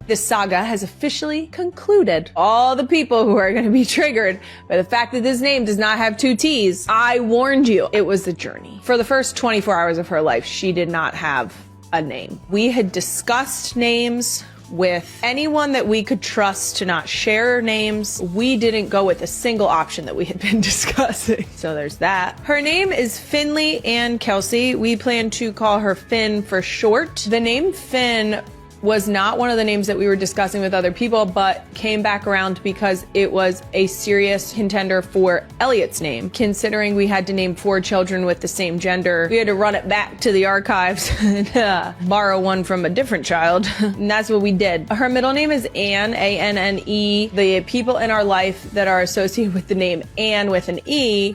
This saga has officially concluded. All the people who are going to be triggered by the fact that this name does not have 2 T's, I warned you. It was the journey. For the first 24 hours of her life, she did not have a name. We had discussed names with anyone that we could trust to not share names. We didn't go with a single option that we had been discussing. So there's that. Her name is Finnley Ann Kelce. We plan to call her Finn for short. The name Finn was not one of the names that we were discussing with other people, but came back around because it was a serious contender for Elliot's name. Considering we had to name 4 children with the same gender, we had to run it back to the archives and borrow one from a different child. And that's what we did. Her middle name is Anne, A-N-N-E. The people in our life that are associated with the name Anne with an E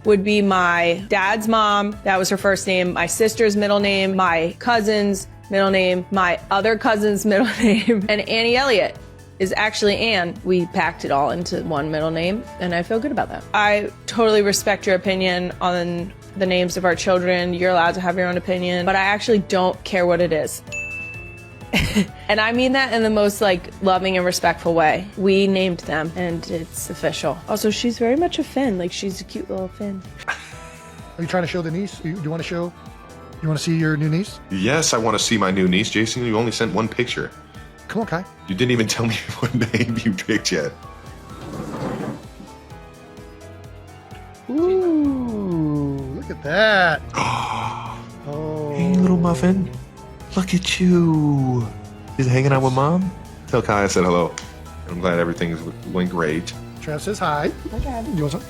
would be my dad's mom. That was her first name. My sister's middle name, my cousin's middle name, my other cousin's middle name, and Annie Elliott is actually Anne. We packed it all into one middle name, and I feel good about that. I totally respect your opinion on the names of our children. You're allowed to have your own opinion, but I actually don't care what it is. And I mean that in the most loving and respectful way. We named them, and it's official. Also, she's very much a Finn. She's a cute little Finn. Are you trying to show the niece? Do you want to show? You want to see your new niece? Yes, I want to see my new niece. Jason, you only sent one picture. Come on, Kai. You didn't even tell me what name you picked yet. Ooh, look at that. Oh. Hey, little muffin. Look at you. He's hanging out with mom. Tell Kai I said hello. I'm glad everything's going great. Trav says hi. Okay. You want some?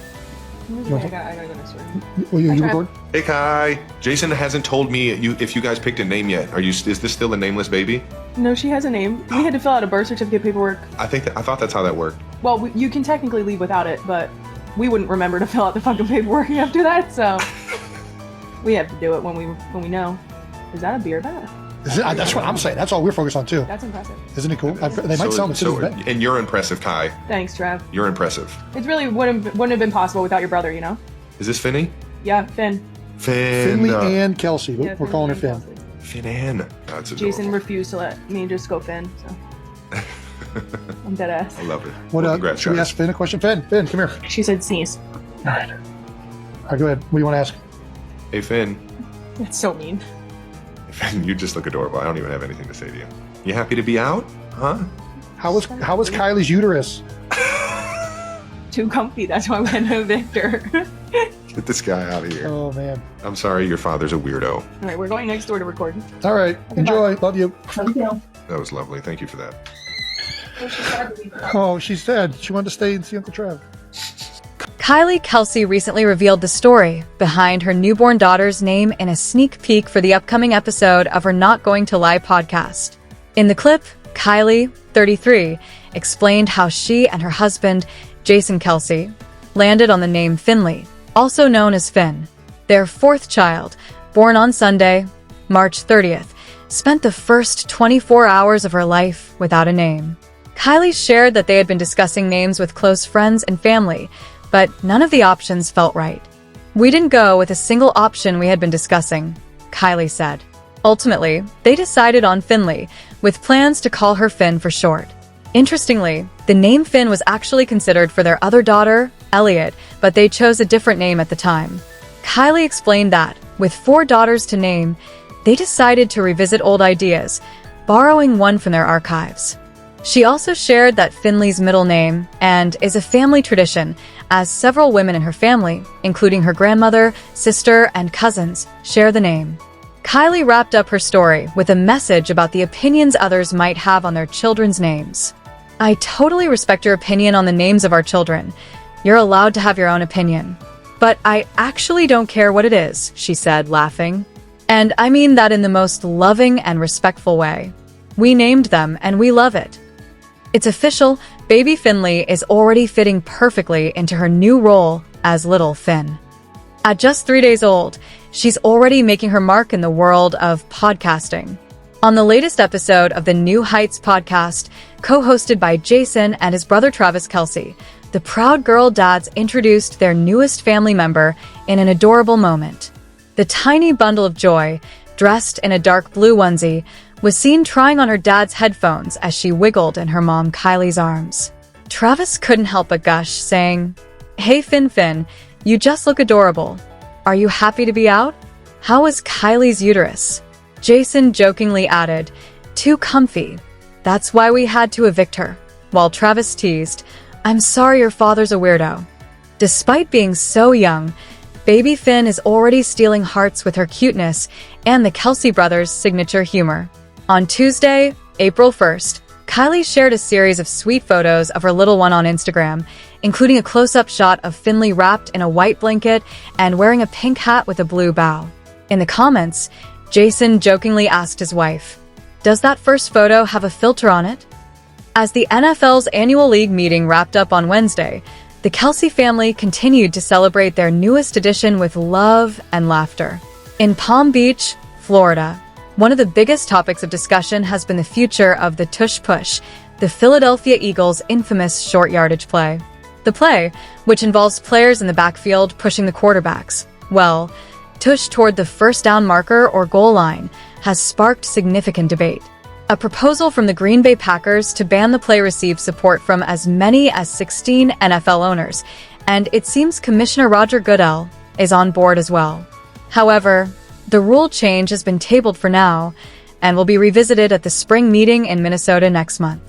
I gotta go next door. Will you record? Hey, Kai. Jason hasn't told me if you guys picked a name yet. Is this still a nameless baby? No, she has a name. We had to fill out a birth certificate paperwork. I thought that's how that worked. Well, you can technically leave without it, but we wouldn't remember to fill out the fucking paperwork after that, so we have to do it when we know. Is that a beer bat? That's what I'm saying. That's all we're focused on too. That's impressive. Isn't it cool? They might sell them as soon as it's and you're impressive, Kai. Thanks, Trav. You're impressive. It really wouldn't have been possible without your brother, you know? Is this Finney? Yeah, Finn. Finley Ann Kelce. Yeah, we're calling her Finn. Kelce. Finn Ann. That's adorable. Jason refused to let me just go Finn, so I'm dead ass. I love it. What congrats, should we guys. ask Finn a question? Finn, come here. She said sneeze. All right, go ahead. What do you want to ask? Hey, Finn. It's so mean. Finn, you just look adorable. I don't even have anything to say to you. You happy to be out? Huh? How was Kylie's uterus? Too comfy, that's why we had to evict her. Get this guy out of here. Oh man. I'm sorry, your father's a weirdo. All right, we're going next door to record. All right, enjoy. Love you. Love you. That was lovely. Thank you for that. Oh, she said she wanted to stay and see Uncle Trev. Kylie Kelce recently revealed the story behind her newborn daughter's name in a sneak peek for the upcoming episode of her Not Going to Lie podcast. In the clip, Kylie, 33, explained how she and her husband, Jason Kelce, landed on the name Finnley, also known as Finn. Their 4th child, born on Sunday, March 30th, spent the first 24 hours of her life without a name. Kylie shared that they had been discussing names with close friends and family, but none of the options felt right. "We didn't go with a single option we had been discussing," Kylie said. Ultimately, they decided on Finnley, with plans to call her Finn for short. Interestingly, the name Finn was actually considered for their other daughter, Elliot, but they chose a different name at the time. Kylie explained that, with 4 daughters to name, they decided to revisit old ideas, borrowing one from their archives. She also shared that Finnley's middle name and is a family tradition, as several women in her family, including her grandmother, sister, and cousins, share the name. Kylie wrapped up her story with a message about the opinions others might have on their children's names. "I totally respect your opinion on the names of our children. You're allowed to have your own opinion. But I actually don't care what it is," she said, laughing. "And I mean that in the most loving and respectful way. We named them and we love it." It's official, baby Finnley is already fitting perfectly into her new role as Little Finn. At just 3 days old, she's already making her mark in the world of podcasting. On the latest episode of the New Heights podcast, co-hosted by Jason and his brother Travis Kelce, the proud girl dads introduced their newest family member in an adorable moment. The tiny bundle of joy, dressed in a dark blue onesie, was seen trying on her dad's headphones as she wiggled in her mom Kylie's arms. Travis couldn't help but gush, saying, "Hey Finn, you just look adorable. Are you happy to be out? How is Kylie's uterus?" Jason jokingly added, "Too comfy. That's why we had to evict her," while Travis teased, "I'm sorry your father's a weirdo." Despite being so young, baby Finn is already stealing hearts with her cuteness and the Kelce brothers' signature humor. On Tuesday, April 1st, Kylie shared a series of sweet photos of her little one on Instagram, including a close-up shot of Finnley wrapped in a white blanket and wearing a pink hat with a blue bow. In the comments, Jason jokingly asked his wife, "Does that first photo have a filter on it?" As the NFL's annual league meeting wrapped up on Wednesday, the Kelce family continued to celebrate their newest addition with love and laughter. In Palm Beach, Florida, one of the biggest topics of discussion has been the future of the tush push, the Philadelphia Eagles' infamous short yardage play. The play, which involves players in the backfield pushing the quarterbacks, well, tush toward the first down marker or goal line, has sparked significant debate. A proposal from the Green Bay Packers to ban the play received support from as many as 16 NFL owners, and it seems Commissioner Roger Goodell is on board as well. However, the rule change has been tabled for now and will be revisited at the spring meeting in Minnesota next month.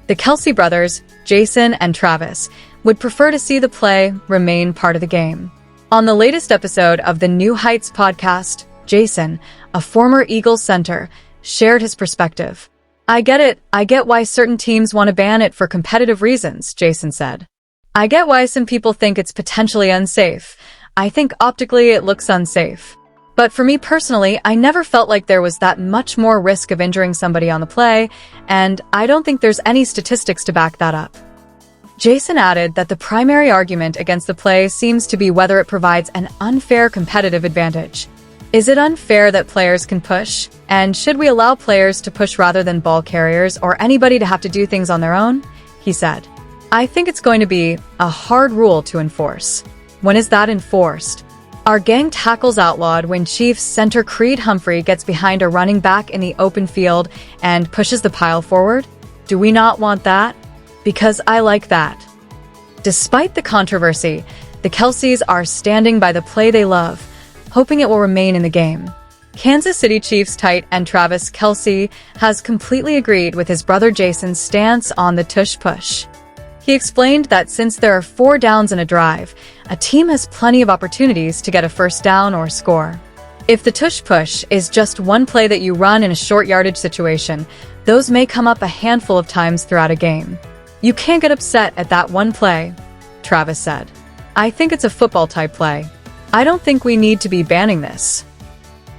The Kelce brothers, Jason and Travis, would prefer to see the play remain part of the game. On the latest episode of the New Heights podcast, Jason, a former Eagles center, shared his perspective. "I get it. I get why certain teams want to ban it for competitive reasons," Jason said. "I get why some people think it's potentially unsafe. I think optically it looks unsafe. But for me personally, I never felt like there was that much more risk of injuring somebody on the play, and I don't think there's any statistics to back that up." Jason added that the primary argument against the play seems to be whether it provides an unfair competitive advantage. Is it unfair that players can push? And should we allow players to push rather than ball carriers or anybody to have to do things on their own? He said, "I think it's going to be a hard rule to enforce." When is that enforced? Are gang tackles outlawed when Chiefs center Creed Humphrey gets behind a running back in the open field and pushes the pile forward? Do we not want that? Because I like that. Despite the controversy, the Kelces are standing by the play they love, hoping it will remain in the game. Kansas City Chiefs tight end Travis Kelce has completely agreed with his brother Jason's stance on the tush push. He explained that since there are 4 downs in a drive, a team has plenty of opportunities to get a first down or score. If the tush push is just one play that you run in a short yardage situation, those may come up a handful of times throughout a game. "You can't get upset at that one play," Travis said. "I think it's a football-type play. I don't think we need to be banning this."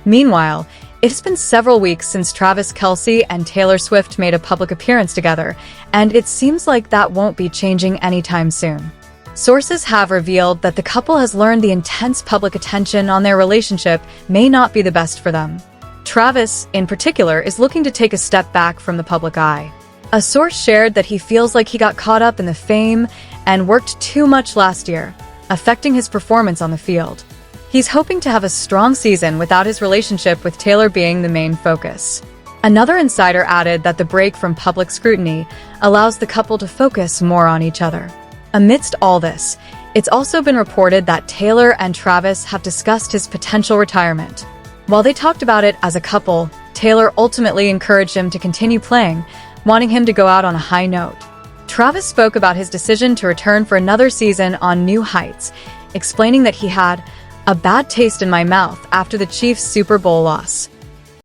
Meanwhile, it's been several weeks since Travis Kelce and Taylor Swift made a public appearance together, and it seems like that won't be changing anytime soon. Sources have revealed that the couple has learned the intense public attention on their relationship may not be the best for them. Travis, in particular, is looking to take a step back from the public eye. A source shared that he feels like he got caught up in the fame and worked too much last year, affecting his performance on the field. He's hoping to have a strong season without his relationship with Taylor being the main focus. Another insider added that the break from public scrutiny allows the couple to focus more on each other. Amidst all this, it's also been reported that Taylor and Travis have discussed his potential retirement. While they talked about it as a couple, Taylor ultimately encouraged him to continue playing, wanting him to go out on a high note. Travis spoke about his decision to return for another season on New Heights, explaining that he had a bad taste in my mouth after the Chiefs' Super Bowl loss.